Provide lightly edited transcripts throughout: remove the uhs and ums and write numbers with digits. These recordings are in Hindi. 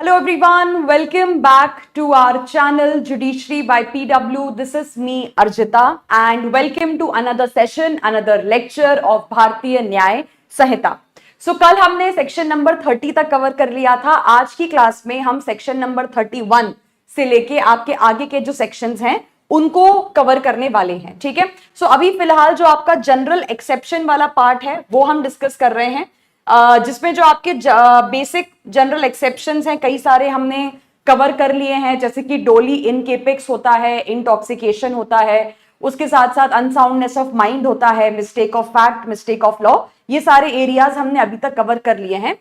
Hello everyone, welcome back to our channel Judiciary by PW. This is me Arjita and welcome to another session, another lecture of भारतीय न्याय संहिता. So कल हमने सेक्शन नंबर 30 तक कवर कर लिया था. आज की क्लास में हम सेक्शन नंबर 31 से लेके आपके आगे के जो सेक्शंस हैं उनको कवर करने वाले हैं. ठीक है. सो अभी फिलहाल जो आपका जनरल एक्सेप्शन वाला पार्ट है वो हम डिस्कस कर रहे हैं, जिसमें जो आपके बेसिक जनरल एक्सेप्शंस हैं कई सारे हमने कवर कर लिए हैं, जैसे कि डोली इनकेपेक्स होता है, इंटॉक्सिकेशन होता है, उसके साथ साथ अनसाउंडनेस ऑफ माइंड होता है, mistake of fact, mistake of law. ये सारे एरियाज हमने अभी तक कवर कर लिए हैं.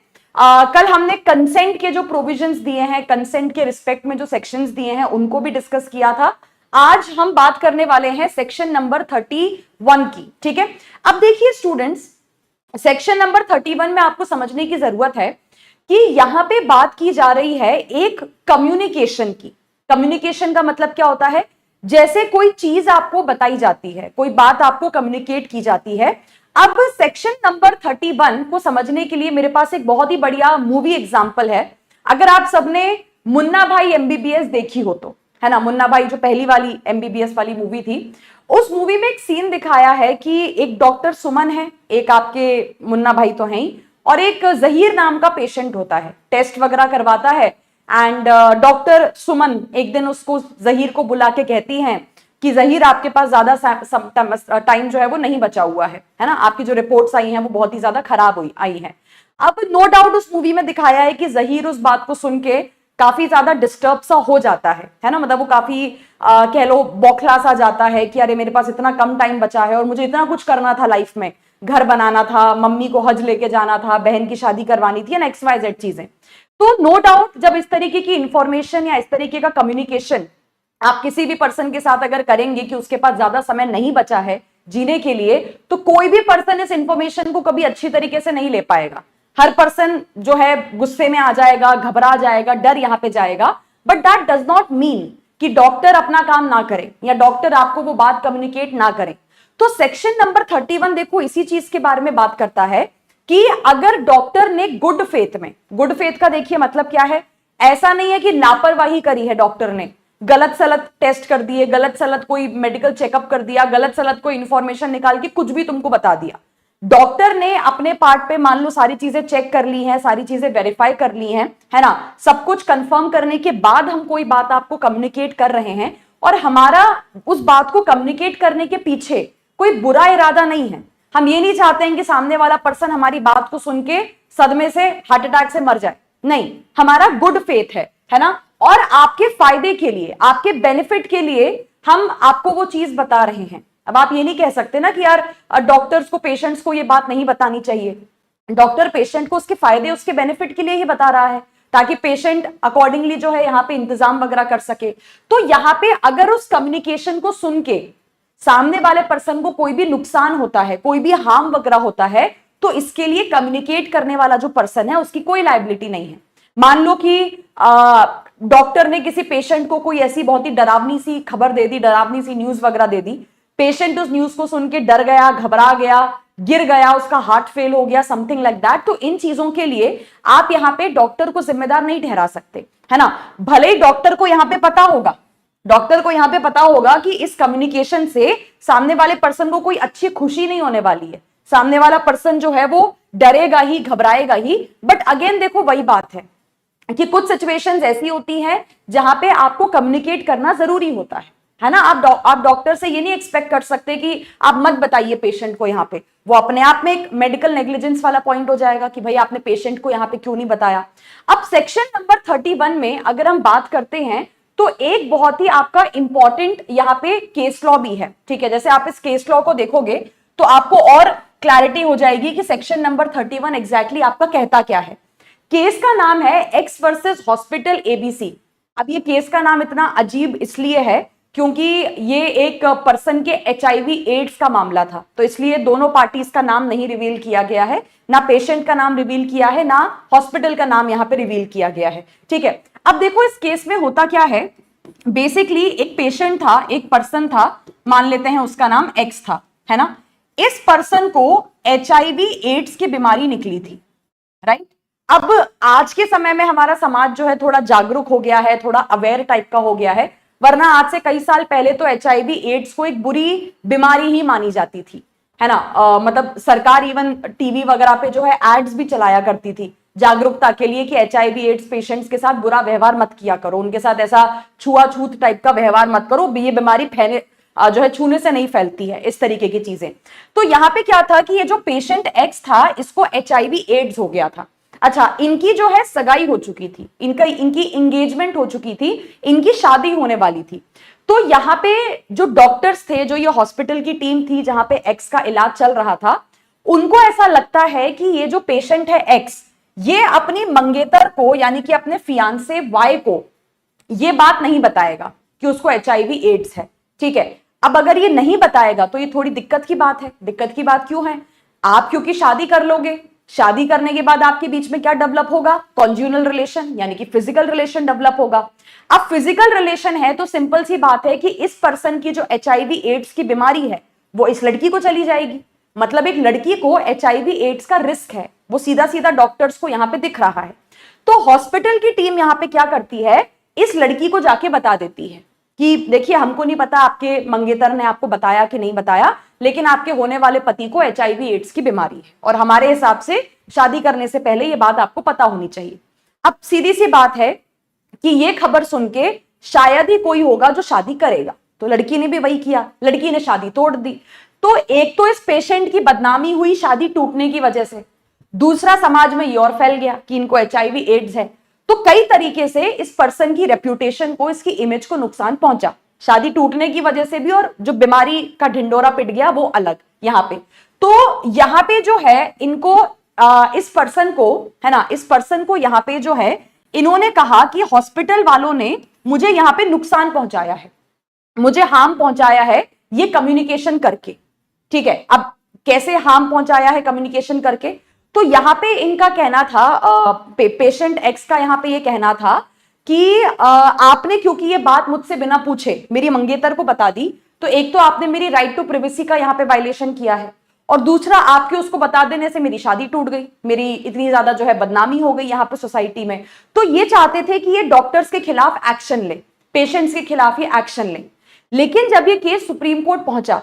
कल हमने कंसेंट के जो प्रोविजंस दिए हैं, कंसेंट के रिस्पेक्ट में जो सेक्शंस दिए हैं उनको भी डिस्कस किया था. आज हम बात करने वाले हैं सेक्शन नंबर 31 की. ठीक है. अब देखिए स्टूडेंट्स, सेक्शन नंबर 31 में आपको समझने की जरूरत है कि यहां पे बात की जा रही है एक कम्युनिकेशन की. कम्युनिकेशन का मतलब क्या होता है? जैसे कोई चीज आपको बताई जाती है, कोई बात आपको कम्युनिकेट की जाती है. अब सेक्शन नंबर 31 को समझने के लिए मेरे पास एक बहुत ही बढ़िया मूवी एग्जांपल है. अगर आप सबने मुन्ना भाई एमबीबीएस देखी हो तो, है ना, मुन्ना भाई जो पहली वाली एमबीबीएस वाली मूवी थी, उस मूवी में एक सीन दिखाया है कि एक डॉक्टर सुमन है, एक आपके मुन्ना भाई तो हैं ही, और एक जहीर नाम का पेशेंट होता है, टेस्ट वगैरह करवाता है. एंड डॉक्टर सुमन एक दिन उसको जहीर को बुला के कहती हैं कि जहीर आपके पास ज्यादा टाइम जो है वो नहीं बचा हुआ है ना, आपकी जो रिपोर्ट्स आई हैं वो बहुत ही ज्यादा खराब आई हैं. अब नो डाउट उस मूवी में दिखाया है कि जहीर उस बात को सुन के काफी ज्यादा डिस्टर्ब सा हो जाता है ना, मतलब वो काफी कह लो बौखला सा जाता है कि अरे मेरे पास इतना कम टाइम बचा है और मुझे इतना कुछ करना था लाइफ में, घर बनाना था, मम्मी को हज लेके जाना था, बहन की शादी करवानी थी, XYZ चीजें. तो नो डाउट जब इस तरीके की इंफॉर्मेशन या इस तरीके का कम्युनिकेशन आप किसी भी पर्सन के साथ अगर करेंगे कि उसके पास ज्यादा समय नहीं बचा है जीने के लिए, तो कोई भी पर्सन इस इंफॉर्मेशन को कभी अच्छी तरीके से नहीं ले पाएगा. हर पर्सन जो है गुस्से में आ जाएगा, घबरा जाएगा, डर यहां पे जाएगा. But that does not mean कि डॉक्टर अपना काम ना करें या डॉक्टर आपको वो बात कम्युनिकेट ना करें. तो सेक्शन नंबर 31 देखो इसी चीज के बारे में बात करता है कि अगर डॉक्टर ने गुड फेथ में, गुड फेथ का देखिए मतलब क्या है, ऐसा नहीं है कि लापरवाही करी है डॉक्टर ने, गलत सलत टेस्ट कर दिए, गलत सलत कोई मेडिकल चेकअप कर दिया, गलत सलत कोई इंफॉर्मेशन निकाल के कुछ भी तुमको बता दिया. डॉक्टर ने अपने पार्ट पे मान लो सारी चीजें चेक कर ली हैं, सारी चीजें वेरीफाई कर ली हैं, है ना, सब कुछ कंफर्म करने के बाद हम कोई बात आपको कम्युनिकेट कर रहे हैं और हमारा उस बात को कम्युनिकेट करने के पीछे कोई बुरा इरादा नहीं है. हम ये नहीं चाहते हैं कि सामने वाला पर्सन हमारी बात को सुन के सदमे से, हार्ट अटैक से मर जाए. नहीं, हमारा गुड फेथ है ना, और आपके फायदे के लिए, आपके बेनिफिट के लिए हम आपको वो चीज बता रहे हैं. अब आप ये नहीं कह सकते ना कि यार डॉक्टर्स को, पेशेंट्स को ये बात नहीं बतानी चाहिए. डॉक्टर पेशेंट को उसके फायदे, उसके बेनिफिट के लिए ही बता रहा है ताकि पेशेंट अकॉर्डिंगली जो है यहाँ पे इंतजाम वगैरह कर सके. तो यहाँ पे अगर उस कम्युनिकेशन को सुन के सामने वाले पर्सन को कोई भी नुकसान होता है, कोई भी हार्म वगैरह होता है, तो इसके लिए कम्युनिकेट करने वाला जो पर्सन है उसकी कोई लायबिलिटी नहीं है. मान लो कि डॉक्टर ने किसी पेशेंट को कोई ऐसी बहुत ही डरावनी सी खबर दे दी, डरावनी सी न्यूज वगैरह दे दी, पेशेंट उस न्यूज को सुन के डर गया, घबरा गया, गिर गया, उसका हार्ट फेल हो गया, समथिंग लाइक दैट. तो इन चीजों के लिए आप यहाँ पे डॉक्टर को जिम्मेदार नहीं ठहरा सकते, है ना. भले ही डॉक्टर को यहाँ पे पता होगा, डॉक्टर को यहाँ पे पता होगा कि इस कम्युनिकेशन से सामने वाले पर्सन को कोई अच्छी खुशी नहीं होने वाली है, सामने वाला पर्सन जो है वो डरेगा ही, घबराएगा ही. बट अगेन देखो वही बात है कि कुछ सिचुएशंस ऐसी होती हैं जहां पे आपको कम्युनिकेट करना जरूरी होता है ना. आप डॉक्टर से ये नहीं एक्सपेक्ट कर सकते कि आप मत बताइए पेशेंट को. यहाँ पे वो अपने आप में एक मेडिकल नेग्लिजेंस वाला पॉइंट हो जाएगा कि भाई आपने पेशेंट को यहाँ पे क्यों नहीं बताया. अब सेक्शन नंबर 31 में अगर हम बात करते हैं तो एक बहुत ही आपका इंपॉर्टेंट यहाँ पे केस लॉ भी है. ठीक है, जैसे आप इस केस लॉ को देखोगे तो आपको और क्लैरिटी हो जाएगी कि सेक्शन नंबर 31 एग्जैक्टली आपका कहता क्या है. केस का नाम है एक्स वर्सेस हॉस्पिटल एबीसी. अब ये केस का नाम इतना अजीब इसलिए है क्योंकि ये एक पर्सन के HIV एड्स का मामला था, तो इसलिए दोनों पार्टीज का नाम नहीं रिवील किया गया है, ना पेशेंट का नाम रिवील किया है, ना हॉस्पिटल का नाम यहाँ पे रिवील किया गया है. ठीक है. अब देखो इस केस में होता क्या है, बेसिकली एक पेशेंट था, एक पर्सन था, मान लेते हैं उसका नाम एक्स था, है ना. इस पर्सन को HIV एड्स की बीमारी निकली थी, राइट. अब आज के समय में हमारा समाज जो है थोड़ा जागरूक हो गया है, थोड़ा अवेयर टाइप का हो गया है, वरना आज से कई साल पहले तो HIV एड्स को एक बुरी बीमारी ही मानी जाती थी, है ना। मतलब सरकार इवन टीवी वगैरह पे जो है एड्स भी चलाया करती थी जागरूकता के लिए कि HIV एड्स पेशेंट्स के साथ बुरा व्यवहार मत किया करो, उनके साथ ऐसा छुआछूत टाइप का व्यवहार मत करो, ये बीमारी फैले जो है छूने से नहीं फैलती है, इस तरीके की चीजें। तो यहाँ पे क्या था कि ये जो पेशेंट एक्स था इसको HIV एड्स हो गया था। अच्छा, इनकी जो है सगाई हो चुकी थी, इनकी इंगेजमेंट हो चुकी थी, इनकी शादी होने वाली थी। तो यहाँ पे जो डॉक्टर्स थे, जो ये हॉस्पिटल की टीम थी जहां पे एक्स का इलाज चल रहा था, उनको ऐसा लगता है कि ये जो पेशेंट है एक्स, ये अपनी मंगेतर को यानी कि अपने फियांसे वाई को ये बात नहीं बताएगा कि उसको HIV एड्स है। ठीक है, अब अगर ये नहीं बताएगा तो ये थोड़ी दिक्कत की बात है। दिक्कत की बात क्यों है? आप क्योंकि शादी कर लोगे, शादी करने के बाद आपके बीच में क्या डेवलप होगा? कॉन्ज्यूनल रिलेशन यानी कि फिजिकल रिलेशन डेवलप होगा। अब फिजिकल रिलेशन है तो सिंपल सी बात है कि इस पर्सन की जो HIV एड्स की बीमारी है वो इस लड़की को चली जाएगी। मतलब एक लड़की को HIV एड्स का रिस्क है, वो सीधा सीधा डॉक्टर्स को यहां पे दिख रहा है। तो हॉस्पिटल की टीम यहां पे क्या करती है, इस लड़की को जाके बता देती है कि देखिए हमको नहीं पता आपके मंगेतर ने आपको बताया कि नहीं बताया, लेकिन आपके होने वाले पति को HIV एड्स की बीमारी है और हमारे हिसाब से शादी करने से पहले ये बात आपको पता होनी चाहिए। अब सीधी सी बात है कि ये खबर सुन के शायद ही कोई होगा जो शादी करेगा, तो लड़की ने भी वही किया, लड़की ने शादी तोड़ दी। तो एक तो इस पेशेंट की बदनामी हुई शादी टूटने की वजह से, दूसरा समाज में ये और फैल गया कि इनको HIV एड्स है। तो कई तरीके से इस पर्सन की रेप्यूटेशन को, इसकी इमेज को नुकसान पहुंचा, शादी टूटने की वजह से भी, और जो बीमारी का ढिंडोरा पिट गया वो अलग यहां पे। तो यहां पे जो है इनको इस पर्सन को, है ना, इस पर्सन को यहां पे जो है इन्होंने कहा कि हॉस्पिटल वालों ने मुझे यहां पे नुकसान पहुंचाया है, मुझे हार्म पहुंचाया है ये कम्युनिकेशन करके। ठीक है, अब कैसे हार्म पहुंचाया है कम्युनिकेशन करके? तो यहां पे इनका कहना था, पेशेंट एक्स का यहां पे ये कहना था कि आपने क्योंकि ये बात मुझसे बिना पूछे मेरी मंगेतर को बता दी, तो एक तो आपने मेरी राइट टू प्रिवेसी का यहां पे वायलेशन किया है, और दूसरा आपके उसको बता देने से मेरी शादी टूट गई, मेरी इतनी ज्यादा जो है बदनामी हो गई यहां पे सोसाइटी में। तो ये चाहते थे कि ये डॉक्टर्स के खिलाफ एक्शन ले, पेशेंट्स के खिलाफ ही एक्शन ले। लेकिन जब ये केस सुप्रीम कोर्ट पहुंचा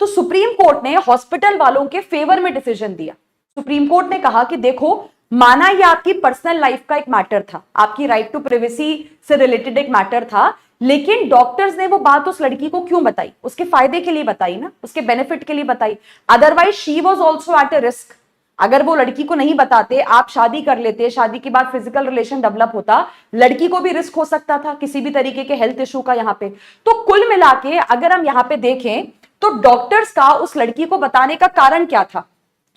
तो सुप्रीम कोर्ट ने हॉस्पिटल वालों के फेवर में डिसीजन दिया। सुप्रीम कोर्ट ने कहा कि देखो, माना ये आपकी पर्सनल लाइफ का एक मैटर था, आपकी राइट टू प्राइवेसी से रिलेटेड एक मैटर था, लेकिन डॉक्टर्स ने वो बात उस लड़की को क्यों बताई? उसके फायदे के लिए बताई ना, उसके बेनिफिट के लिए बताई। Otherwise she was also at a risk. अगर वो लड़की को नहीं बताते, आप शादी कर लेते, शादी के बाद फिजिकल रिलेशन डेवलप होता, लड़की को भी रिस्क हो सकता था किसी भी तरीके के हेल्थ इशू का यहां पे। तो कुल मिला के अगर हम यहां पे देखें तो डॉक्टर्स का उस लड़की को बताने का कारण क्या था?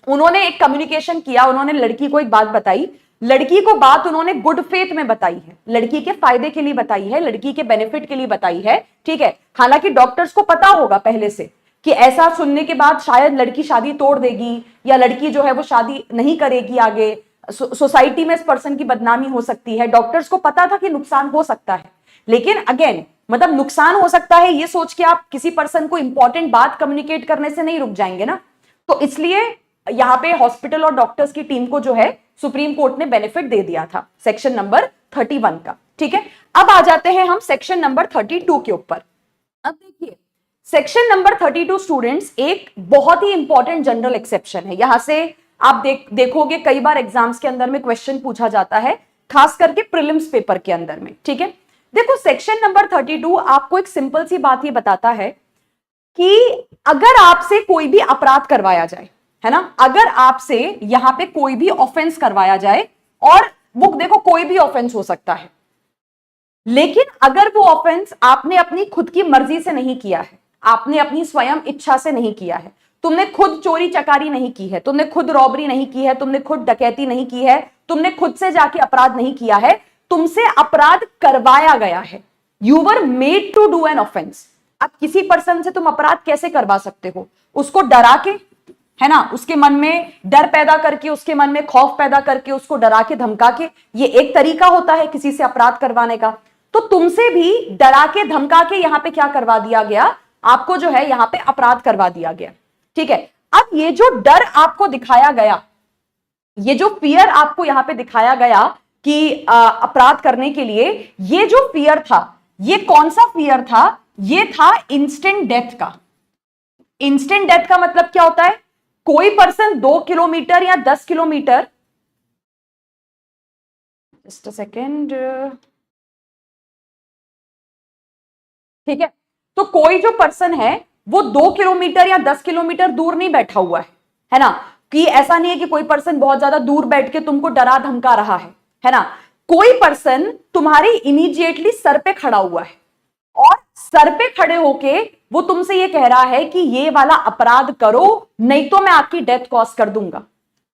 उन्होंने एक कम्युनिकेशन किया, उन्होंने लड़की को एक बात बताई, लड़की को बात उन्होंने गुड फेथ में बताई है, लड़की के फायदे के लिए बताई है, लड़की के बेनिफिट के लिए बताई है। ठीक है, हालांकि डॉक्टर्स को पता होगा पहले से कि ऐसा सुनने के बाद शायद लड़की शादी तोड़ देगी या लड़की जो है वो शादी नहीं करेगी आगे, सोसाइटी में इस पर्सन की बदनामी हो सकती है। डॉक्टर्स को पता था कि नुकसान हो सकता है, लेकिन अगेन मतलब नुकसान हो सकता है ये सोच के आप किसी पर्सन को इंपॉर्टेंट बात कम्युनिकेट करने से नहीं रुक जाएंगे ना। तो इसलिए यहां पे हॉस्पिटल और डॉक्टर्स की टीम को जो है सुप्रीम कोर्ट ने बेनिफिट दे दिया था सेक्शन नंबर 31 का। ठीक है, अब आ जाते हैं हम सेक्शन नंबर 32 के ऊपर। अब देखिए सेक्शन नंबर 32 स्टूडेंट्स एक बहुत ही इंपॉर्टेंट जनरल एक्सेप्शन है। यहां से आप देखोगे कई बार एग्जाम्स के अंदर में क्वेश्चन पूछा जाता है, खास करके प्रीलिम्स पेपर के अंदर में। ठीक है, देखो सेक्शन नंबर 32 आपको एक सिंपल सी बात ये बताता है कि अगर आपसे कोई भी अपराध करवाया जाए, है ना, अगर आपसे यहां पे कोई भी ऑफेंस करवाया जाए, और वो देखो कोई भी ऑफेंस हो सकता है, लेकिन अगर वो ऑफेंस आपने अपनी खुद की मर्जी से नहीं किया है, आपने अपनी स्वयं इच्छा से नहीं किया है, तुमने खुद चोरी चकारी नहीं की है, तुमने खुद रॉबरी नहीं की है, तुमने खुद डकैती नहीं की है, तुमने खुद से जाके अपराध नहीं किया है, तुमसे अपराध करवाया गया है, you were made to do an offence. अब किसी पर्सन से तुम अपराध कैसे करवा सकते हो? उसको डरा के, है ना, उसके मन में डर पैदा करके, उसके मन में खौफ पैदा करके, उसको डरा के धमका के, ये एक तरीका होता है किसी से अपराध करवाने का। तो तुमसे भी डरा के धमका के यहां पे क्या करवा दिया गया? आपको जो है यहां पे अपराध करवा दिया गया। ठीक है, अब ये जो डर आपको दिखाया गया, ये जो फियर आपको यहां पे दिखाया गया कि अपराध करने के लिए, ये जो फियर था, ये कौन सा फियर था? ये था इंस्टेंट डेथ का। इंस्टेंट डेथ का मतलब क्या होता है? कोई पर्सन 2 किलोमीटर या 10 किलोमीटर, जस्ट अ सेकेंड, ठीक है, तो कोई जो पर्सन है वो 2 किलोमीटर या 10 किलोमीटर दूर नहीं बैठा हुआ है ना, कि ऐसा नहीं है कि कोई पर्सन बहुत ज्यादा दूर बैठ के तुमको डरा धमका रहा है ना। कोई पर्सन तुम्हारी इमीडिएटली सर पे खड़ा हुआ है और सर पे खड़े होके वो तुमसे ये कह रहा है कि ये वाला अपराध करो, नहीं तो मैं आपकी डेथ कॉज कर दूंगा।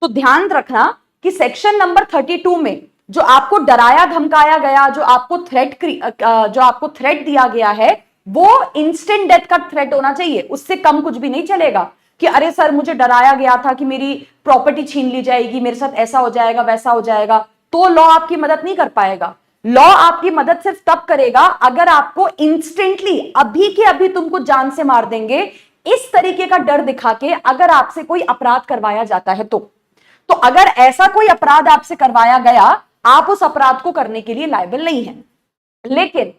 तो ध्यान रखना कि सेक्शन नंबर 32 में जो आपको डराया धमकाया गया, जो आपको थ्रेट दिया गया है, वो इंस्टेंट डेथ का थ्रेट होना चाहिए। उससे कम कुछ भी नहीं चलेगा कि अरे सर मुझे डराया गया था कि मेरी प्रॉपर्टी छीन ली जाएगी, मेरे साथ ऐसा हो जाएगा वैसा हो जाएगा, तो लॉ आपकी मदद नहीं कर पाएगा। लॉ आपकी मदद सिर्फ तब करेगा अगर आपको इंस्टेंटली, अभी के अभी तुमको जान से मार देंगे, इस तरीके का डर दिखा के अगर आपसे कोई अपराध करवाया जाता है तो अगर ऐसा कोई अपराध आपसे करवाया गया, आप उस अपराध को करने के लिए लायबल नहीं है। लेकिन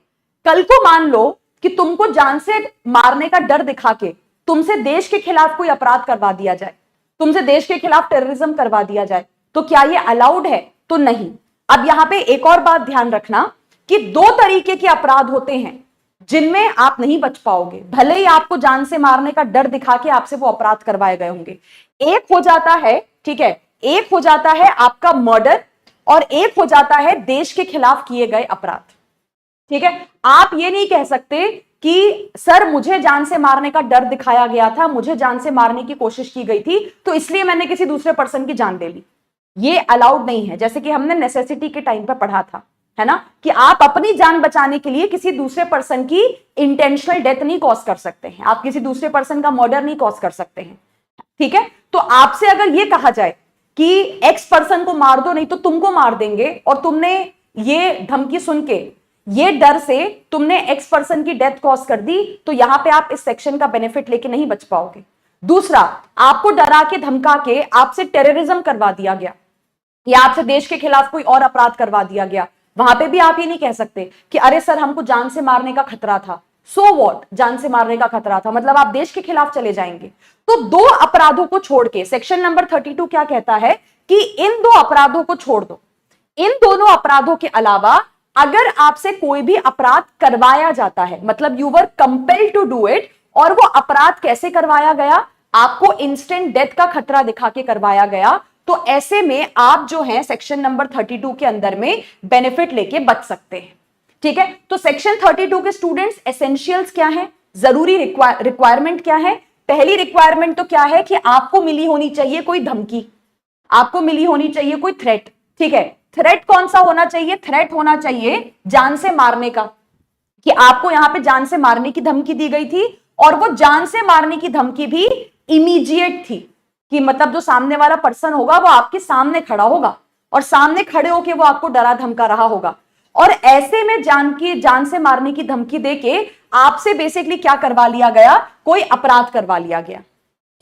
कल को मान लो कि तुमको जान से मारने का डर दिखा के तुमसे देश के खिलाफ कोई अपराध करवा दिया जाए, तुमसे देश के खिलाफ टेररिज्म करवा दिया जाए, तो क्या ये अलाउड है? तो नहीं। अब यहां पे एक और बात ध्यान रखना कि 2 तरीके के अपराध होते हैं जिनमें आप नहीं बच पाओगे, भले ही आपको जान से मारने का डर दिखा के आपसे वो अपराध करवाए गए होंगे। एक हो जाता है, ठीक है, एक हो जाता है आपका मर्डर और एक हो जाता है देश के खिलाफ किए गए अपराध। ठीक है, आप ये नहीं कह सकते कि सर मुझे जान से मारने का डर दिखाया गया था, मुझे जान से मारने की कोशिश की गई थी, तो इसलिए मैंने किसी दूसरे पर्सन की जान ले ली। ये अलाउड नहीं है, जैसे कि हमने नेसेसिटी के टाइम पे पढ़ा था, है ना, कि आप अपनी जान बचाने के लिए किसी दूसरे पर्सन की इंटेंशनल डेथ नहीं कॉज कर सकते हैं, आप किसी दूसरे पर्सन का मर्डर नहीं कॉज कर सकते हैं। ठीक है, तो आपसे अगर ये कहा जाए कि एक्स पर्सन को मार दो नहीं तो तुमको मार देंगे, और तुमने ये धमकी सुन के, ये डर से तुमने एक्स पर्सन की डेथ कॉज कर दी, तो यहां पे आप इस सेक्शन का बेनिफिट लेके नहीं बच पाओगे। दूसरा, आपको डरा के धमका के आपसे टेररिज्म करवा दिया गया या आपसे देश के खिलाफ कोई और अपराध करवा दिया गया, वहां पे भी आप ये नहीं कह सकते कि अरे सर हमको जान से मारने का खतरा था। सो व्हाट, जान से मारने का खतरा था मतलब आप देश के खिलाफ चले जाएंगे। तो 2 अपराधों को छोड़ के सेक्शन नंबर 32 क्या कहता है कि इन 2 अपराधों को छोड़ दो। इन दोनों अपराधों के अलावा अगर आपसे कोई भी अपराध करवाया जाता है, मतलब you were compelled to do it, और वो अपराध कैसे करवाया गया, आपको इंस्टेंट डेथ का खतरा दिखा के करवाया गया, तो ऐसे में आप जो है सेक्शन नंबर 32 के अंदर में बेनिफिट लेके बच सकते हैं। ठीक है, तो सेक्शन 32 के स्टूडेंट्स एसेंशियल्स क्या है, जरूरी रिक्वायरमेंट क्या है? पहली रिक्वायरमेंट तो क्या है कि आपको मिली होनी चाहिए कोई धमकी, आपको मिली होनी चाहिए कोई थ्रेट। ठीक है, थ्रेट कौन सा होना चाहिए? थ्रेट होना चाहिए जान से मारने का, कि आपको यहां पे जान से मारने की धमकी दी गई थी, और वो जान से मारने की धमकी भी इमीडिएट थी, कि मतलब जो सामने वाला पर्सन होगा वो आपके सामने खड़ा होगा और सामने खड़े होके वो आपको डरा धमका रहा होगा, और ऐसे में जान से मारने की धमकी देके आपसे बेसिकली क्या करवा लिया गया? कोई अपराध करवा लिया गया।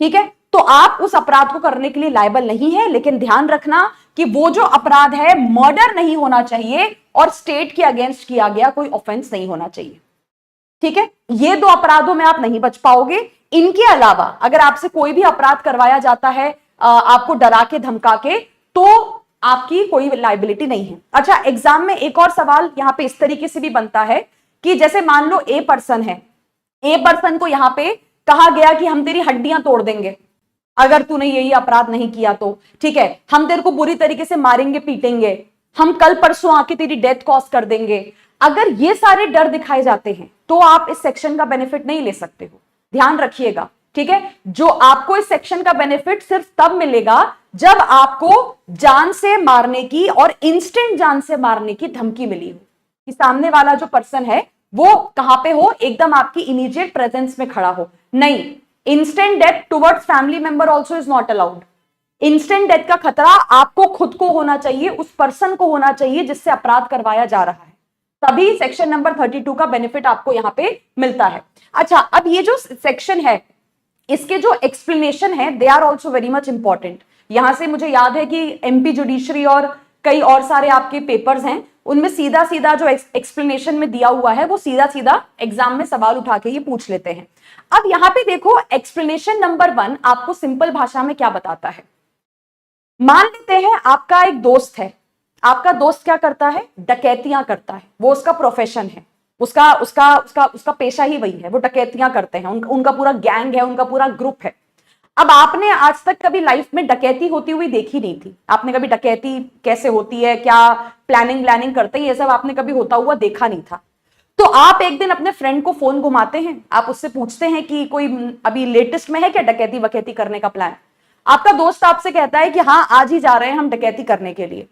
ठीक है, तो आप उस अपराध को करने के लिए लायबल नहीं है, लेकिन ध्यान रखना कि वो जो अपराध है मर्डर नहीं होना चाहिए और स्टेट के अगेंस्ट किया गया कोई ऑफेंस नहीं होना चाहिए। ठीक है, ये 2 अपराधों में आप नहीं बच पाओगे। इनके अलावा अगर आपसे कोई भी अपराध करवाया जाता है आपको डरा के धमका के, तो आपकी कोई लायबिलिटी नहीं है। अच्छा, एग्जाम में एक और सवाल यहां पे इस तरीके से भी बनता है कि जैसे मान लो ए पर्सन है, ए पर्सन को यहां पे कहा गया कि हम तेरी हड्डियां तोड़ देंगे अगर तूने यही अपराध नहीं किया तो। ठीक है, हम तेरे को बुरी तरीके से मारेंगे पीटेंगे, हम कल परसों आके तेरी डेथ कॉज कर देंगे। अगर ये सारे डर दिखाए जाते हैं तो आप इस सेक्शन का बेनिफिट नहीं ले सकते हो, ध्यान रखिएगा। ठीक है, जो आपको इस सेक्शन का बेनिफिट सिर्फ तब मिलेगा जब आपको जान से मारने की और इंस्टेंट जान से मारने की धमकी मिली हो, कि सामने वाला जो पर्सन है वो कहां पे हो, एकदम आपकी इमीडिएट प्रेजेंस में खड़ा हो। नहीं, instant death towards family member also is not allowed. Instant death का खतरा आपको खुद को होना चाहिए, उस पर्सन को होना चाहिए जिससे अपराध करवाया जा रहा है, तभी सेक्शन नंबर 32 का बेनिफिट आपको यहां पे मिलता है। अच्छा, अब ये जो सेक्शन है इसके जो एक्सप्लेनेशन है they are also very much important, यहां से मुझे याद है कि एमपी जुडिशरी और कई और सारे आपके पेपर्स हैं, उनमें सीधा सीधा जो एक्सप्लेनेशन में दिया हुआ है वो सीधा सीधा एग्जाम में सवाल उठा के ये पूछ लेते हैं। अब यहां पे देखो एक्सप्लेनेशन नंबर 1 आपको सिंपल भाषा में क्या बताता है। मान लेते हैं आपका एक दोस्त है, आपका दोस्त क्या करता है, डकैतियां करता है, वो उसका प्रोफेशन है, उसका उसका उसका उसका पेशा ही वही है, वो डकैतियां करते हैं, उनका पूरा गैंग है, उनका पूरा ग्रुप है। अब आपने आज तक कभी लाइफ में डकैती होती हुई देखी नहीं थी, आपने कभी डकैती कैसे होती है, क्या प्लानिंग करते हैं, ये सब आपने कभी होता हुआ देखा नहीं था। तो आप एक दिन अपने फ्रेंड को फोन घुमाते हैं, आप उससे पूछते हैं कि कोई अभी लेटेस्ट में है क्या डकैती वकैती करने का प्लान। आपका दोस्त आपसे कहता है कि हाँ आज ही जा रहे हैं हम डकैती करने के लिए,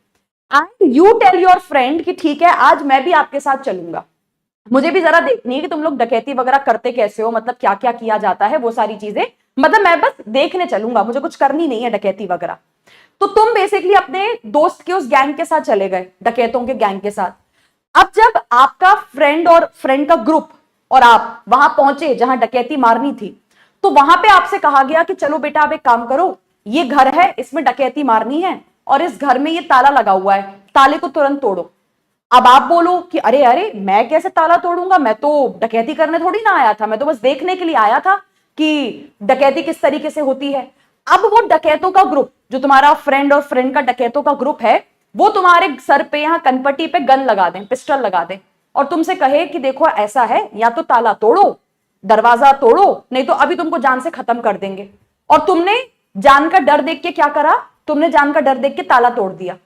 and you tell your friend कि ठीक है आज मैं भी आपके साथ चलूंगा, मुझे भी जरा देखनी है कि तुम लोग डकैती वगैरह करते कैसे हो, मतलब क्या क्या किया जाता है वो सारी चीजें, मतलब मैं बस देखने चलूंगा, मुझे कुछ करनी नहीं है डकैती वगैरह। तो तुम बेसिकली अपने दोस्त के उस गैंग के साथ चले गए, डकैतों के गैंग के साथ। अब जब आपका फ्रेंड और फ्रेंड का ग्रुप और आप वहां पहुंचे जहां डकैती मारनी थी, तो वहां पे आपसे कहा गया कि चलो बेटा आप एक काम करो, ये घर है इसमें डकैती मारनी है और इस घर में ये ताला लगा हुआ है, ताले को तुरंत तोड़ो। अब आप बोलो कि अरे अरे मैं कैसे ताला तोड़ूंगा, मैं तो डकैती करने थोड़ी ना आया था, मैं तो बस देखने के लिए आया था कि डकैती किस तरीके से होती है। अब वो डकैतों का ग्रुप, जो तुम्हारा फ्रेंड और फ्रेंड का डकैतों का ग्रुप है, वो तुम्हारे सर पे यहां कनपट्टी पे गन लगा दें, पिस्टल लगा दें और तुमसे कहे कि देखो ऐसा है, या तो ताला तोड़ो, दरवाजा तोड़ो, नहीं तो अभी तुमको जान से खत्म कर देंगे। और तुमने जान का डर देख के क्या करा, तुमने जान का डर देख के ताला तोड़ दिया।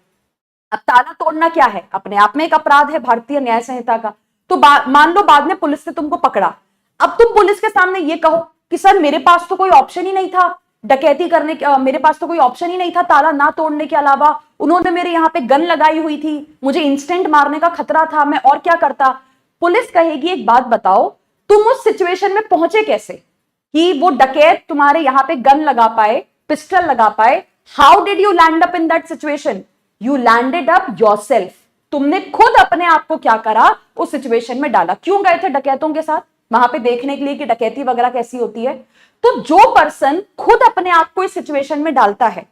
अब ताला तोड़ना क्या है, अपने आप में एक अपराध है भारतीय न्याय संहिता का। तो मान लो बाद में पुलिस ने तुमको पकड़ा, अब तुम पुलिस के सामने ये कहो कि सर मेरे पास तो कोई ऑप्शन ही नहीं था डकैती करने का, मेरे पास तो कोई ऑप्शन ही नहीं था ताला ना तोड़ने के अलावा, उन्होंने मेरे यहाँ पे गन लगाई हुई थी, मुझे इंस्टेंट मारने का खतरा था, मैं और क्या करता। पुलिस कहेगी एक बात बताओ, तुम उस सिचुएशन में पहुंचे कैसे कि वो डकैत तुम्हारे यहाँ पे गन लगा पाए, पिस्टल लगा पाए। How did you land up in that situation, you landed up yourself, तुमने खुद अपने आप को क्या करा, उस सिचुएशन में डाला। क्यों गए थे डकैतों के साथ, वहां पे देखने के लिए कि डकैती वगैरह कैसी होती है। तो जो पर्सन खुद अपने आप को इस सिचुएशन में डालता है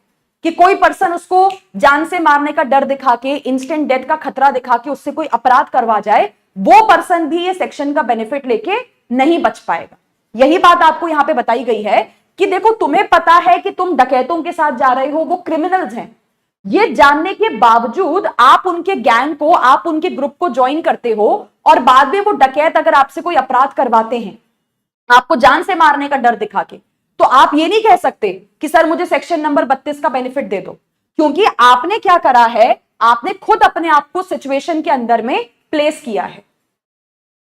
कि कोई पर्सन उसको जान से मारने का डर दिखा के, इंस्टेंट डेथ का खतरा दिखा के उससे कोई अपराध करवा जाए, वो पर्सन भी ये सेक्शन का बेनिफिट लेके नहीं बच पाएगा। यही बात आपको यहां पे बताई गई है कि देखो तुम्हें पता है कि तुम डकैतों के साथ जा रहे हो, वो क्रिमिनल्स हैं, ये जानने के बावजूद आप उनके गैंग को, आप उनके ग्रुप को ज्वाइन करते हो और बाद में वो डकैत अगर आपसे कोई अपराध करवाते हैं आपको जान से मारने का डर दिखा के, तो आप ये नहीं कह सकते कि सर मुझे सेक्शन नंबर 32 का बेनिफिट दे दो, क्योंकि आपने क्या करा है, आपने खुद अपने आप को सिचुएशन के अंदर में प्लेस किया है,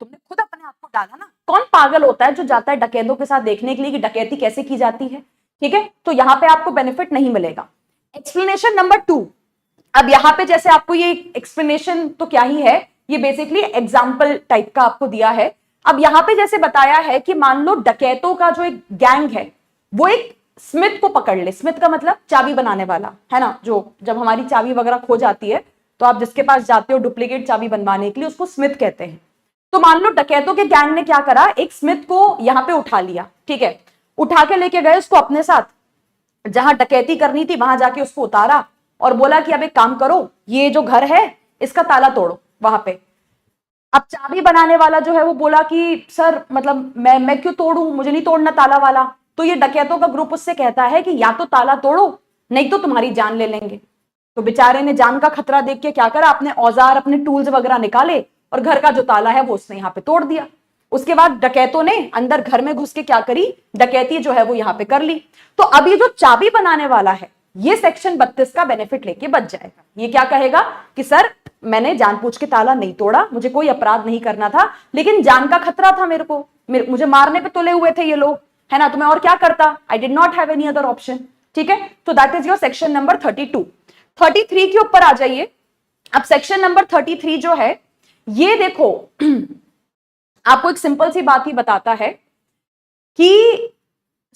तुमने खुद अपने आप को डाला ना। कौन पागल होता है जो जाता है डकैतों के साथ देखने के लिए कि डकैती कैसे की जाती है, ठीक है। तो यहां पे आपको बेनिफिट नहीं मिलेगा। एक्सप्लेनेशन नंबर 2, अब यहां पे जैसे आपको ये एक्सप्लेनेशन तो क्या ही है, ये बेसिकली एग्जाम्पल टाइप का आपको दिया है। अब यहां पे जैसे बताया है कि मान लो डकैतों का जो एक गैंग है वो एक स्मिथ को पकड़ ले, स्मिथ का मतलब चाबी बनाने वाला है ना, जो जब हमारी चाबी वगैरह खो जाती है तो आप जिसके पास जाते हो डुप्लीकेट चाबी बनवाने के लिए, उसको स्मिथ कहते हैं। तो मान लो डकैतों के गैंग ने क्या करा, एक स्मिथ को यहां पे उठा लिया, ठीक है, उठा के लेके गए उसको अपने साथ, जहां डकैती करनी थी वहां जाके उसको उतारा और बोला कि अब एक काम करो, ये जो घर है इसका ताला तोड़ो वहां पे। अब चाबी बनाने वाला जो है वो बोला कि सर मतलब मैं क्यों तोड़ूं, मुझे नहीं तोड़ना ताला वाला। तो ये डकैतों का ग्रुप उससे कहता है कि या तो ताला तोड़ो नहीं तो तुम्हारी जान ले लेंगे। तो बेचारे ने जान का खतरा देख के क्या करा, अपने औजार, अपने टूल्स वगैरह निकाले और घर का जो ताला है वो उसने यहाँ पे तोड़ दिया। उसके बाद डकैतों ने अंदर घर में घुस के क्या करी, डकैती जो है वो यहाँ पे कर ली। तो अब ये जो चाबी बनाने वाला है ये सेक्शन 32 का बेनिफिट लेके बच जाएगा। ये क्या कहेगा कि सर मैंने जानबूझ के ताला नहीं तोड़ा, मुझे कोई अपराध नहीं करना था, लेकिन जान का खतरा था मेरे को, मुझे मारने पे तुले हुए थे ये लोग, है ना, तो मैं और क्या करता, I did not have any other option, ठीक है। तो that is your section number 32। 33 के ऊपर आ जाइए। अब सेक्शन नंबर 33 जो है ये देखो आपको एक सिंपल सी बात ही बताता है कि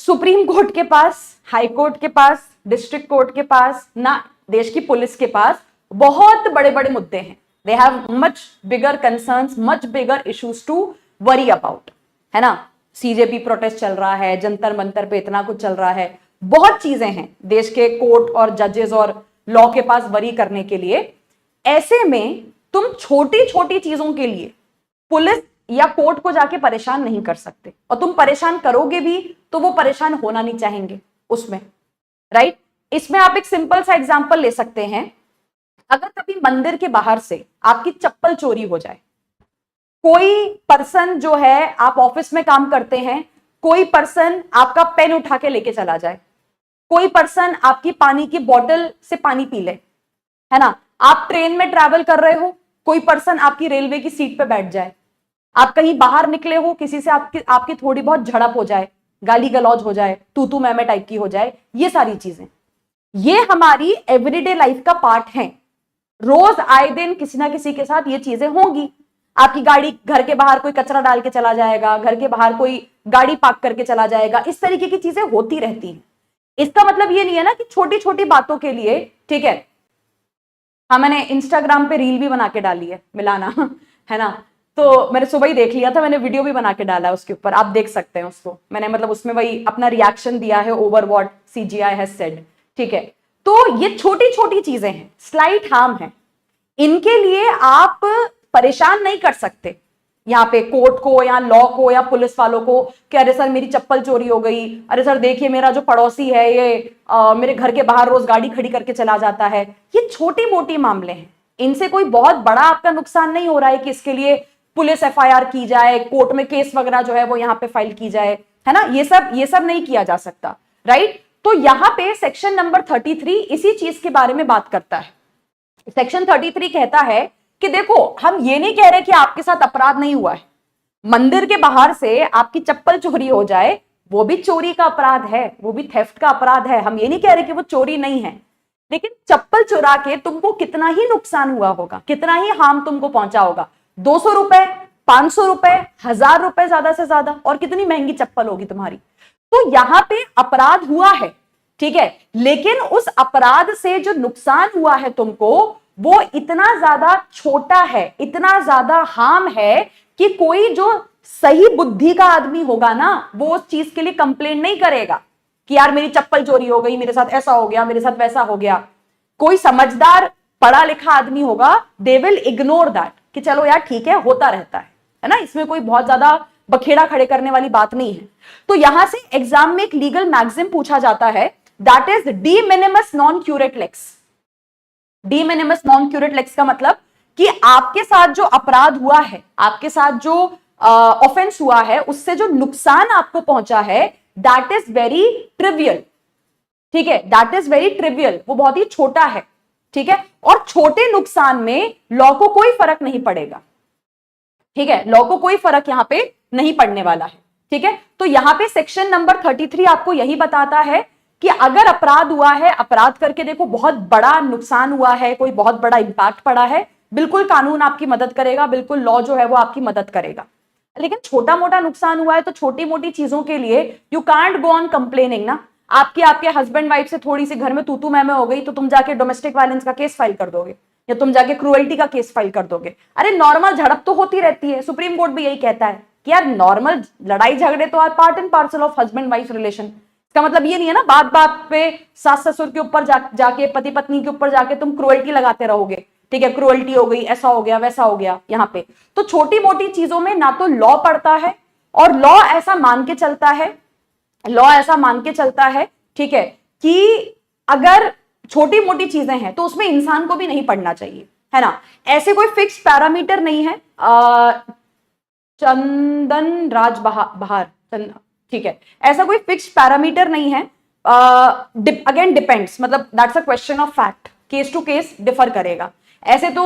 सुप्रीम कोर्ट के पास, हाई कोर्ट के पास, डिस्ट्रिक्ट कोर्ट के पास ना, देश की पुलिस के पास बहुत बड़े बड़े मुद्दे हैं। They have much bigger concerns, much bigger issues to worry about, है ना। सीजेपी प्रोटेस्ट चल रहा है, जंतर मंतर पे इतना कुछ चल रहा है, बहुत चीजें हैं देश के कोर्ट और जजेस और लॉ के पास वरी करने के लिए। ऐसे में तुम छोटी छोटी चीजों के लिए पुलिस या कोर्ट को जाके परेशान नहीं कर सकते, और तुम परेशान करोगे भी तो वो परेशान होना नहीं चाहेंगे उसमें, राइट। इसमें आप एक सिंपल सा एग्जांपल ले सकते हैं। अगर कभी मंदिर के बाहर से आपकी चप्पल चोरी हो जाए, कोई पर्सन जो है, आप ऑफिस में काम करते हैं, कोई पर्सन आपका पेन उठा के लेके चला जाए, कोई पर्सन आपकी पानी की बोतल से पानी पी ले, है ना, आप ट्रेन में ट्रैवल कर रहे हो, कोई पर्सन आपकी रेलवे की सीट पे बैठ जाए, आप कहीं बाहर निकले हो, किसी से आपकी थोड़ी बहुत झड़प हो जाए, गाली गलौज हो जाए, तू तू मैं टाइप की हो जाए, ये सारी चीजें, ये हमारी एवरीडे लाइफ का पार्ट है। रोज आए दिन किसी ना किसी के साथ ये चीजें होंगी। आपकी गाड़ी, घर के बाहर कोई कचरा डाल के चला जाएगा, घर के बाहर कोई गाड़ी पार्क करके चला जाएगा, इस तरीके की चीजें होती रहती हैं। इसका मतलब ये नहीं है ना कि छोटी छोटी बातों के लिए, ठीक है, हाँ मैंने इंस्टाग्राम पे रील भी बना के डाली है मिलाना है ना, तो मैंने सुबह ही देख लिया था, मैंने वीडियो भी बना के डाला है उसके ऊपर, आप देख सकते हैं उसको। मैंने मतलब उसमें वही अपना रिएक्शन दिया है over what CGI has said, ठीक है। तो ये छोटी छोटी चीजें हैं, स्लाइट हार्म है, इनके लिए आप परेशान नहीं कर सकते यहाँ पे कोर्ट को या लॉ को या पुलिस वालों को कि अरे सर मेरी चप्पल चोरी हो गई, अरे सर देखिए मेरा जो पड़ोसी है ये मेरे घर के बाहर रोज गाड़ी खड़ी करके चला जाता है। ये छोटी मोटी मामले हैं, इनसे कोई बहुत बड़ा आपका नुकसान नहीं हो रहा है कि इसके लिए पुलिस एफआईआर की जाए, कोर्ट में केस वगैरह जो है वो यहाँ पे फाइल की जाए, है ना, ये सब नहीं किया जा सकता, राइट। तो यहाँ पे सेक्शन नंबर 33 इसी चीज के बारे में बात करता है। सेक्शन 33 कहता है कि देखो, हम ये नहीं कह रहे कि आपके साथ अपराध नहीं हुआ है, मंदिर के बाहर से आपकी चप्पल चोरी हो जाए वो भी चोरी का अपराध है, वो भी थेफ्ट का अपराध है, हम ये नहीं कह रहे कि वो चोरी नहीं है, लेकिन चप्पल चुरा के तुमको कितना ही नुकसान हुआ होगा, कितना ही हार्म तुमको पहुंचा होगा, 200 रुपए, 500 रुपए, 1000 रुपए ज्यादा से ज्यादा, और कितनी महंगी चप्पल होगी तुम्हारी। तो यहां पे अपराध हुआ है, ठीक है, लेकिन उस अपराध से जो नुकसान हुआ है तुमको, वो इतना ज्यादा छोटा है, इतना ज्यादा हार्म है कि कोई जो सही बुद्धि का आदमी होगा ना, वो उस चीज के लिए कंप्लेन नहीं करेगा कि यार मेरी चप्पल चोरी हो गई, मेरे साथ ऐसा हो गया, मेरे साथ वैसा हो गया। कोई समझदार पढ़ा लिखा आदमी होगा, दे विल इग्नोर दैट कि चलो यार ठीक है, होता रहता है ना, इसमें कोई बहुत ज्यादा बखेड़ा खड़े करने वाली बात नहीं है। तो यहां से एग्जाम में एक लीगल मैक्सिम पूछा जाता है, that is de minimis non curat lex. De minimis non curat lex का मतलब कि आपके साथ जो अपराध हुआ है, आपके साथ जो ऑफेंस हुआ है, उससे जो नुकसान आपको पहुंचा है, दैट इज वेरी ट्रिवियल, ठीक है, दैट इज वेरी ट्रिवियल, वो बहुत ही छोटा है, ठीक है, और छोटे नुकसान में लॉ को कोई फर्क नहीं पड़ेगा, ठीक है, लॉ को कोई फर्क यहां पे नहीं पड़ने वाला है, ठीक है। तो यहां पे सेक्शन नंबर 33 आपको यही बताता है कि अगर अपराध हुआ है, अपराध करके देखो बहुत बड़ा नुकसान हुआ है, कोई बहुत बड़ा इंपैक्ट पड़ा है, बिल्कुल कानून आपकी मदद करेगा, बिल्कुल लॉ जो है वो आपकी मदद करेगा। लेकिन छोटा मोटा नुकसान हुआ है तो छोटी मोटी चीजों के लिए you can't go on complaining ना। आपके हस्बैंड वाइफ से थोड़ी सी घर में तू तू मैं हो गई तो तुम जाके डोमेस्टिक वायलेंस का केस फाइल कर दोगे, या तुम जाके क्रूएल्टी का केस फाइल कर दोगे। अरे नॉर्मल झड़प तो होती रहती है, सुप्रीम कोर्ट भी यही कहता है कि यार नॉर्मल लड़ाई झगड़े तो are part and parcel of husband wife relation. इसका मतलब ये नहीं है ना बात बात पे सास ससुर के ऊपर जाके, पति पत्नी के ऊपर जाके तुम क्रूएल्टी लगाते रहोगे, ठीक है, क्रूएल्टी हो गई, ऐसा हो गया, वैसा हो गया। यहाँ पे तो छोटी मोटी चीजों में ना तो लॉ पड़ता है, और लॉ ऐसा मान के चलता है, ठीक है, कि अगर छोटी मोटी चीजें हैं तो उसमें इंसान को भी नहीं पढ़ना चाहिए, है ना। ऐसे कोई फिक्स पैरामीटर नहीं है। चंदन राज बहार, ठीक है, ऐसा कोई फिक्स पैरामीटर नहीं है। अगेन डिपेंड्स, मतलब that's a question of fact, case to case differ करेगा। ऐसे तो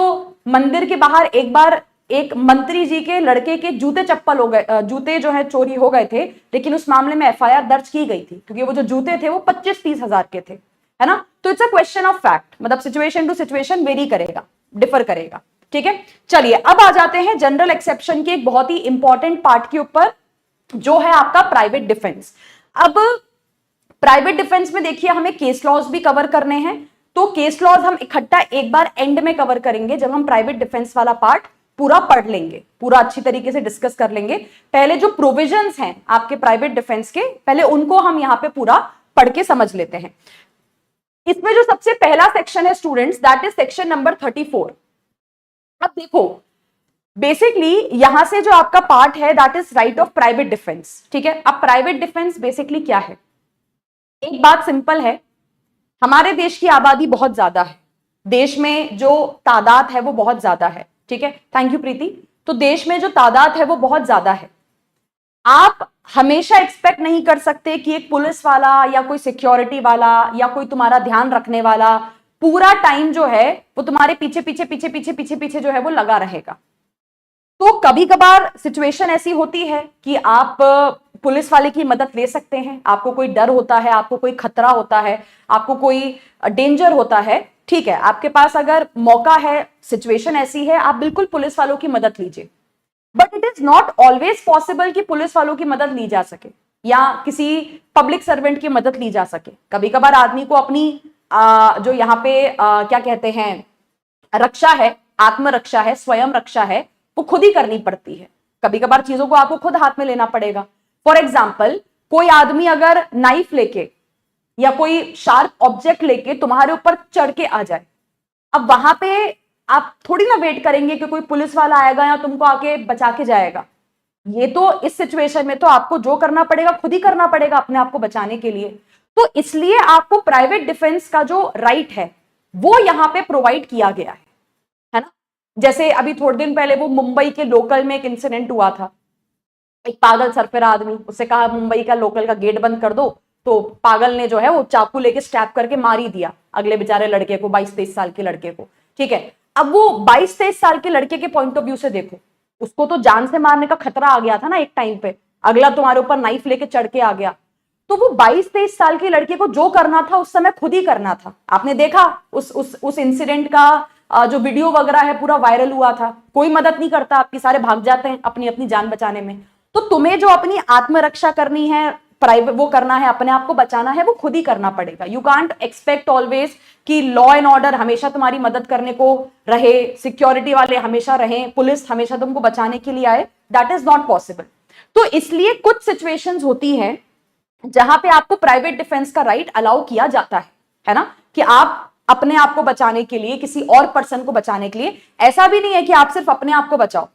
मंदिर के बाहर एक बार एक मंत्री जी के लड़के के जूते जो है चोरी हो गए थे, लेकिन उस मामले में एफआईआर दर्ज की गई थी क्योंकि वो जो जूते थे वो 25-30 हजार के थे, है ना। तो it's a question of fact, मतलब सिचुएशन टू सिचुएशन वेरी करेगा, डिफर करेगा, ठीक है। चलिए अब आ जाते हैं जनरल एक्सेप्शन के एक बहुत ही इंपॉर्टेंट पार्ट के ऊपर, जो है आपका प्राइवेट डिफेंस। अब प्राइवेट डिफेंस में देखिए हमें केस लॉज भी कवर करने हैं, तो केस लॉज हम इकट्ठा एक बार एंड में कवर करेंगे जब हम प्राइवेट डिफेंस वाला पार्ट पूरा पढ़ लेंगे, पूरा अच्छी तरीके से डिस्कस कर लेंगे। पहले जो प्रोविजंस हैं आपके प्राइवेट डिफेंस के, पहले उनको हम यहाँ पे पूरा पढ़ के समझ लेते हैं। इसमें जो सबसे पहला सेक्शन है students, that is section number 34। अब देखो बेसिकली यहां से जो आपका पार्ट है that is right of private defence. ठीक है, अब प्राइवेट डिफेंस बेसिकली क्या है? एक बात सिंपल है, हमारे देश की आबादी बहुत ज्यादा है, देश में जो तादाद है वो बहुत ज्यादा है। ठीक है, थैंक यू प्रीति। तो देश में जो तादाद है वो बहुत ज्यादा है। आप हमेशा एक्सपेक्ट नहीं कर सकते कि एक पुलिस वाला या कोई सिक्योरिटी वाला या कोई तुम्हारा ध्यान रखने वाला पूरा टाइम जो है वो तुम्हारे पीछे पीछे पीछे पीछे पीछे पीछे जो है वो लगा रहेगा। तो कभी कभार सिचुएशन ऐसी होती है कि आप पुलिस वाले की मदद ले सकते हैं, आपको कोई डर होता है, आपको कोई खतरा होता है, आपको कोई डेंजर होता है। ठीक है, आपके पास अगर मौका है, सिचुएशन ऐसी है, आप बिल्कुल पुलिस वालों की मदद लीजिए। But it is not always possible कि पुलिस वालों की मदद ली जा सके या किसी पब्लिक सर्वेंट की मदद ली जा सके। कभी कभार आदमी को अपनी जो यहाँ पे क्या कहते हैं रक्षा है, आत्मरक्षा है, स्वयं रक्षा है, वो खुद ही करनी पड़ती है। कभी कभार चीजों को आपको खुद हाथ में लेना पड़ेगा। फॉर एग्जाम्पल, कोई आदमी अगर नाइफ लेके या कोई शार्प ऑब्जेक्ट लेके तुम्हारे ऊपर चढ़ के आ जाए, अब वहां पे आप थोड़ी ना वेट करेंगे कि कोई पुलिस वाला आएगा या तुमको आके बचा के जाएगा। ये तो इस सिचुएशन में तो आपको जो करना पड़ेगा खुद ही करना पड़ेगा अपने आप को बचाने के लिए। तो इसलिए आपको प्राइवेट डिफेंस का जो राइट है वो यहां पे प्रोवाइड किया गया है ना। जैसे अभी थोड़े दिन पहले वो मुंबई के लोकल में एक इंसिडेंट हुआ था, एक पागल सरफिरा आदमी, उससे कहा मुंबई का लोकल का गेट बंद कर दो, तो पागल ने जो है वो चाकू लेके स्टैप करके मार ही दिया अगले बेचारे लड़के को, 22-23 साल के लड़के को। ठीक है, अब वो 22-23 साल के लड़के के पॉइंट ऑफ व्यू से देखो, उसको तो जान से मारने का खतरा आ गया था ना एक टाइम पे, अगला तुम्हारे ऊपर नाइफ लेके चढ़ के आ गया। तो वो 22-23 साल के लड़के को जो करना था उस समय खुद ही करना था। आपने देखा उस इंसिडेंट का जो वीडियो वगैरह है पूरा वायरल हुआ था। कोई मदद नहीं करता आपकी, सारे भाग जाते हैं अपनी अपनी जान बचाने में। तो तुम्हें जो अपनी आत्मरक्षा करनी है, प्राइवेट वो करना है, अपने आप को बचाना है, वो खुद ही करना पड़ेगा। यू कांट एक्सपेक्ट ऑलवेज कि लॉ एंड ऑर्डर हमेशा तुम्हारी मदद करने को रहे, सिक्योरिटी वाले हमेशा रहे, पुलिस हमेशा तुमको बचाने के लिए आए। That is not possible. तो इसलिए कुछ सिचुएशंस होती हैं जहां पे आपको प्राइवेट डिफेंस का राइट अलाउ किया जाता है ना, कि आप अपने आप को बचाने के लिए, किसी और पर्सन को बचाने के लिए। ऐसा भी नहीं है कि आप सिर्फ अपने आप को बचाओ,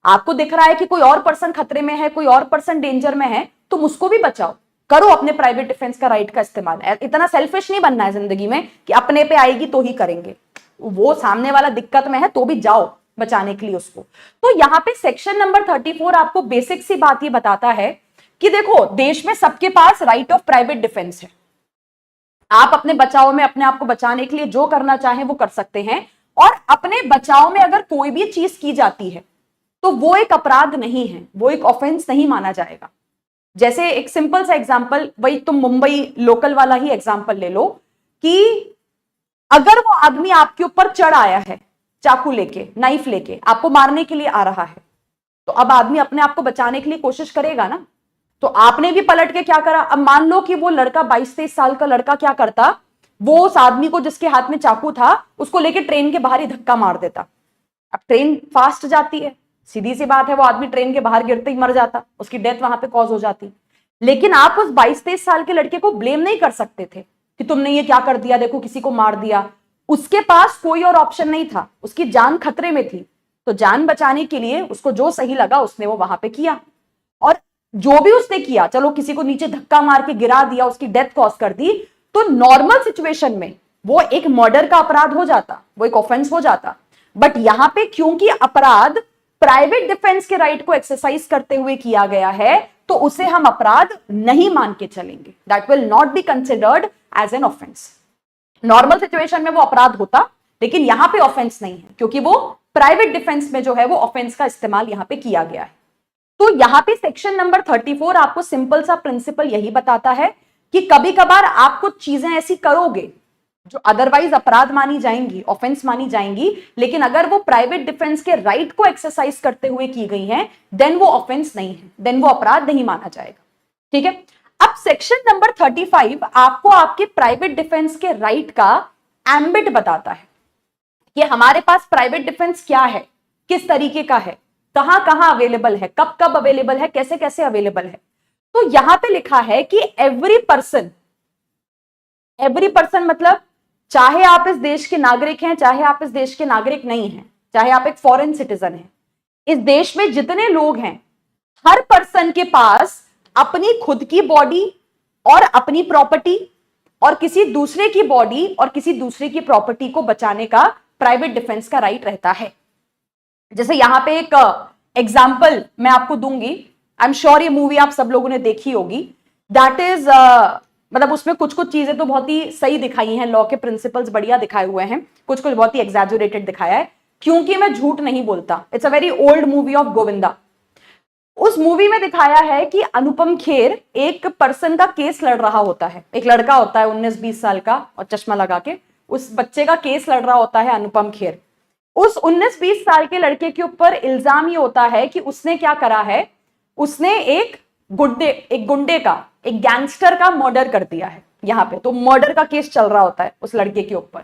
आपको दिख रहा है कि कोई और पर्सन खतरे में है, कोई और पर्सन डेंजर में है, तुम उसको भी बचाओ, करो अपने प्राइवेट डिफेंस का राइट का इस्तेमाल। इतना सेल्फिश नहीं बनना है जिंदगी में कि अपने पे आएगी तो ही करेंगे, वो सामने वाला दिक्कत में है तो भी जाओ बचाने के लिए उसको। तो यहाँ पे सेक्शन नंबर 34 आपको बेसिक सी बात ये बताता है कि देखो देश में सबके पास राइट ऑफ प्राइवेट डिफेंस है। आप अपने बचाव में अपने आप को बचाने के लिए जो करना चाहें वो कर सकते हैं, और अपने बचाव में अगर कोई भी चीज की जाती है तो वो एक अपराध नहीं है, वो एक ऑफेंस नहीं माना जाएगा। जैसे एक सिंपल सा एग्जांपल, वही तुम मुंबई लोकल वाला ही एग्जांपल ले लो कि अगर वो आदमी आपके ऊपर चढ़ आया है चाकू लेके, नाइफ लेके, आपको मारने के लिए आ रहा है, तो अब आदमी अपने आप को बचाने के लिए कोशिश करेगा ना। तो आपने भी पलट के क्या करा? अब मान लो कि वो लड़का 22-23 साल का लड़का क्या करता, वो उस आदमी को जिसके हाथ में चाकू था उसको लेके ट्रेन के बाहर ही धक्का मार देता। अब ट्रेन फास्ट जाती है, सीधी सी बात है, वो आदमी ट्रेन के बाहर गिरते ही मर जाता, उसकी डेथ वहां पे कॉज हो जाती। लेकिन आप उस 22-23 साल के लड़के को ब्लेम नहीं कर सकते थे कि तुमने ये क्या कर दिया, देखो किसी को मार दिया। उसके पास कोई और ऑप्शन नहीं था, उसकी जान खतरे में थी, तो जान बचाने के लिए उसको जो सही लगा उसने वो वहां पे किया। और जो भी उसने किया, चलो किसी को नीचे धक्का मार के गिरा दिया, उसकी डेथ कॉज कर दी, तो नॉर्मल सिचुएशन में वो एक मर्डर का अपराध हो जाता, वो एक ऑफेंस हो जाता। बट यहां पे क्योंकि अपराध प्राइवेट डिफेंस के राइट को एक्सरसाइज करते हुए किया गया है, तो उसे हम अपराध नहीं मान के चलेंगे। That will not be considered as an offence. Normal situation में वो अपराध होता, लेकिन यहां पे ऑफेंस नहीं है, क्योंकि वो प्राइवेट डिफेंस में जो है वो ऑफेंस का इस्तेमाल यहां पे किया गया है। तो यहां पे सेक्शन नंबर 34 आपको सिंपल सा प्रिंसिपल यही बताता है कि कभी कभार आप कुछ चीजें ऐसी करोगे जो अदरवाइज अपराध मानी जाएंगी, ऑफेंस मानी जाएंगी, लेकिन अगर वो प्राइवेट डिफेंस के राइट को एक्सरसाइज करते हुए की गई हैं, देन वो ऑफेंस नहीं है, देन वो अपराध नहीं माना जाएगा। ठीक है, अब सेक्शन नंबर 35 आपको आपके प्राइवेट डिफेंस के राइट का एम्बिट बताता है कि हमारे पास प्राइवेट डिफेंस क्या है, किस तरीके का है, कहां कहां अवेलेबल है, कब कब अवेलेबल है, कैसे कैसे अवेलेबल है। तो यहां पे लिखा है कि एवरी पर्सन एवरी पर्सन मतलब चाहे आप इस देश के नागरिक हैं, चाहे आप इस देश के नागरिक नहीं हैं, चाहे आप एक फॉरेन सिटीजन हैं, इस देश में जितने लोग हैं, हर पर्सन के पास अपनी खुद की बॉडी और अपनी प्रॉपर्टी और किसी दूसरे की बॉडी और किसी दूसरे की प्रॉपर्टी को बचाने का प्राइवेट डिफेंस का राइट रहता है। जैसे यहां पे एक एग्जाम्पल मैं आपको दूंगी, आई एम श्योर ये मूवी आप सब लोगों ने देखी होगी। दैट इज मतलब उसमें कुछ कुछ चीजें तो बहुत ही सही दिखाई हैं, लॉ के प्रिंसिपल्स बढ़िया दिखाए हुए हैं, कुछ कुछ बहुत ही एग्जैजुरेटेड दिखाया है, क्योंकि मैं झूठ नहीं बोलता। It's a very old movie of Govinda. उस मूवी में दिखाया है कि अनुपम खेर एक पर्सन का केस लड़ रहा होता है, एक लड़का होता है 19-20 साल का और चश्मा लगा के, उस बच्चे का केस लड़ रहा होता है अनुपम खेर। उस 19-20 साल के लड़के के ऊपर इल्जाम ये होता है कि उसने क्या करा है, उसने एक गुंडे का, एक गैंगस्टर का मर्डर कर दिया है। यहां पे तो मर्डर का केस चल रहा होता है उस लड़के के ऊपर।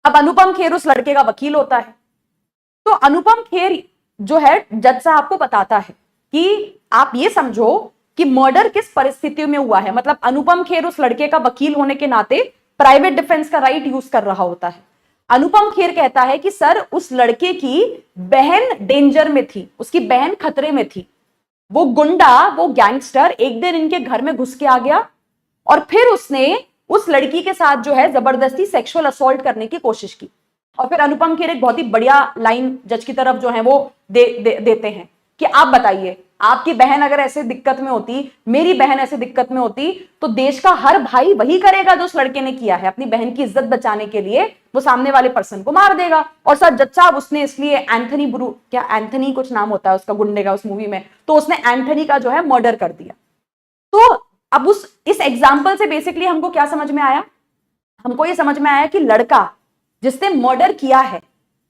अब अनुपम खेर उस लड़के का वकील होता है। तो अनुपम खेर जो है जज साहब को बताता है कि आप ये समझो कि मर्डर किस परिस्थिति में हुआ है। मतलब अनुपम खेर उस लड़के का वकील होने के नाते प्राइवेट डिफेंस का राइट यूज कर रहा होता है। अनुपम खेर कहता है कि सर, उस लड़के की बहन डेंजर में थी, उसकी बहन खतरे में थी। वो गुंडा, वो गैंगस्टर एक दिन इनके घर में घुस के आ गया और फिर उसने उस लड़की के साथ जो है जबरदस्ती सेक्सुअल असॉल्ट करने की कोशिश की। और फिर अनुपम खेर एक बहुत ही बढ़िया लाइन जज की तरफ जो है वो देते हैं कि आप बताइए, आपकी बहन अगर ऐसे दिक्कत में होती, मेरी बहन ऐसे दिक्कत में होती, तो देश का हर भाई वही करेगा जो उस लड़के ने किया है। अपनी बहन की इज्जत बचाने के लिए वो सामने वाले पर्सन को मार देगा। और सर जज साहब, उसने इसलिए एंथनी कुछ नाम होता है उसका गुंडे का उस मूवी में, तो उसने एंथनी का जो है मर्डर कर दिया। तो अब इस एग्जाम्पल से बेसिकली हमको क्या समझ में आया? हमको ये समझ में आया कि लड़का जिसने मर्डर किया है,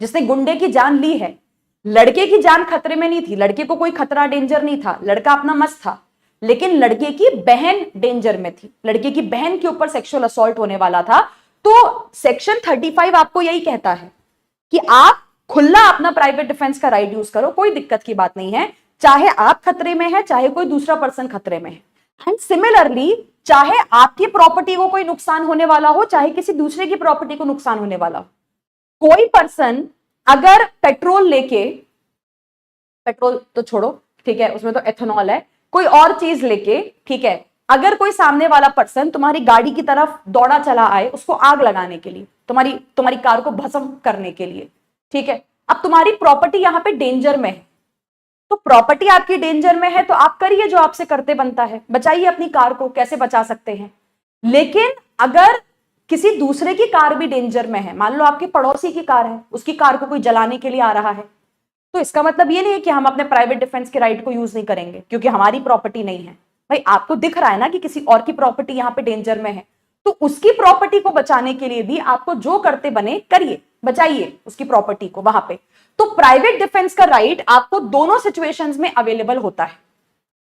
जिसने गुंडे की जान ली है, लड़के की जान खतरे में नहीं थी, लड़के को कोई खतरा डेंजर नहीं था, लड़का अपना मस्त था, लेकिन लड़के की बहन डेंजर में थी, लड़के की बहन के ऊपर सेक्सुअल असॉल्ट होने वाला था। तो सेक्शन 35 आपको यही कहता है कि आप खुला अपना प्राइवेट डिफेंस का राइट यूज करो, कोई दिक्कत की बात नहीं है, चाहे आप खतरे में है, चाहे कोई दूसरा पर्सन खतरे में है। एंड सिमिलरली, चाहे आपकी प्रॉपर्टी को कोई नुकसान होने वाला हो, चाहे किसी दूसरे की प्रॉपर्टी को नुकसान होने वाला हो, कोई पर्सन अगर पेट्रोल तो छोड़ो, ठीक है, उसमें तो एथेनॉल है, कोई और चीज लेके, ठीक है, अगर कोई सामने वाला पर्सन तुम्हारी गाड़ी की तरफ दौड़ा चला आए उसको आग लगाने के लिए, तुम्हारी कार को भस्म करने के लिए, ठीक है, अब तुम्हारी प्रॉपर्टी यहां पे डेंजर में है, तो प्रॉपर्टी आपकी डेंजर में है तो आप करिए जो आपसे करते बनता है, बचाइए अपनी कार को, कैसे बचा सकते हैं। लेकिन अगर किसी दूसरे की कार भी डेंजर में है, मान लो आपके पड़ोसी की कार है, उसकी कार को कोई जलाने के लिए आ रहा है, तो इसका मतलब ये नहीं है कि हम अपने प्राइवेट डिफेंस के राइट को यूज नहीं करेंगे क्योंकि हमारी प्रॉपर्टी नहीं है। भाई आपको दिख रहा है ना कि किसी और की प्रॉपर्टी यहां पे डेंजर में है, तो उसकी प्रॉपर्टी को बचाने के लिए भी आपको जो करते बने करिए, बचाइए उसकी प्रॉपर्टी को वहां पे। तो प्राइवेट डिफेंस का राइट आपको दोनों सिचुएशंस में अवेलेबल होता है,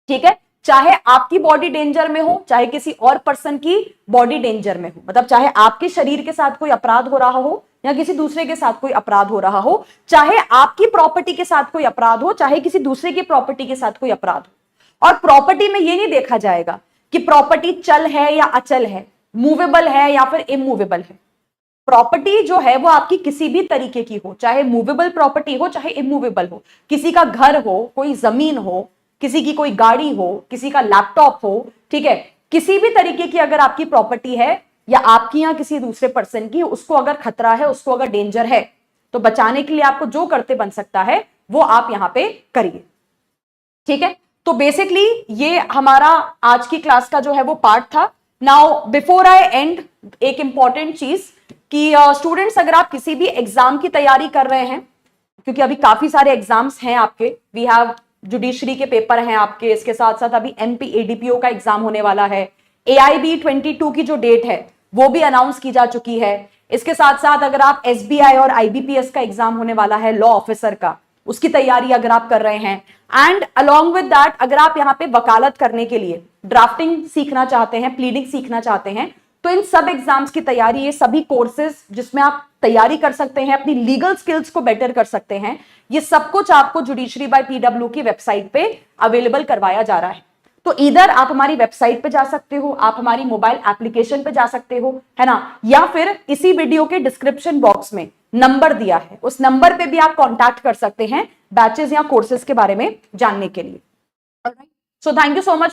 ठीक है, चाहे आपकी बॉडी डेंजर में हो, चाहे किसी और पर्सन की बॉडी डेंजर में हो, मतलब चाहे आपके शरीर के साथ कोई अपराध हो रहा हो या किसी दूसरे के साथ कोई अपराध हो रहा हो, चाहे आपकी प्रॉपर्टी के साथ कोई अपराध हो, चाहे किसी दूसरे की प्रॉपर्टी के साथ कोई अपराध हो। और प्रॉपर्टी में यह नहीं देखा जाएगा कि प्रॉपर्टी चल है या अचल है, मूवेबल है या फिर इमूवेबल है। प्रॉपर्टी जो है वो आपकी किसी भी तरीके की हो, चाहे मूवेबल प्रॉपर्टी हो चाहे इमूवेबल हो, किसी का घर हो, कोई जमीन हो, किसी की कोई गाड़ी हो, किसी का लैपटॉप हो, ठीक है, किसी भी तरीके की अगर आपकी प्रॉपर्टी है या आपकी या किसी दूसरे पर्सन की, उसको अगर खतरा है, उसको अगर डेंजर है, तो बचाने के लिए आपको जो करते बन सकता है वो आप यहां पे करिए, ठीक है। तो बेसिकली ये हमारा आज की क्लास का जो है वो पार्ट था। नाउ बिफोर आई एंड, एक इंपॉर्टेंट चीज कि स्टूडेंट्स, अगर आप किसी भी एग्जाम की तैयारी कर रहे हैं, क्योंकि अभी काफी सारे एग्जाम्स हैं आपके, वी हैव जुडिशरी के पेपर हैं आपके, इसके साथ साथ अभी एमपी एडीपीओ का एग्जाम होने वाला है, एआईबी 22 की जो डेट है वो भी अनाउंस की जा चुकी है। इसके साथ साथ अगर आप एसबीआई और आईबीपीएस का एग्जाम होने वाला है लॉ ऑफिसर का, उसकी तैयारी अगर आप कर रहे हैं, एंड अलोंग विद दैट अगर आप यहाँ पे वकालत करने के लिए ड्राफ्टिंग सीखना चाहते हैं, प्लीडिंग सीखना चाहते हैं, तो इन सब एग्जाम्स की तैयारी, ये सभी कोर्सेज जिसमें आप तैयारी कर सकते हैं, अपनी लीगल स्किल्स को बेटर कर सकते हैं, ये सब कुछ आपको जुडिशरी बाय पीडब्ल्यू की वेबसाइट पे अवेलेबल करवाया जा रहा है। तो तो इधर आप हमारी वेबसाइट पे जा सकते हो, आप हमारी मोबाइल एप्लीकेशन पे जा सकते हो, है ना, या फिर इसी वीडियो के डिस्क्रिप्शन बॉक्स में नंबर दिया है, उस नंबर पे भी आप कांटेक्ट कर सकते हैं बैचेस या कोर्सेज के बारे में जानने के लिए। So thank you so much.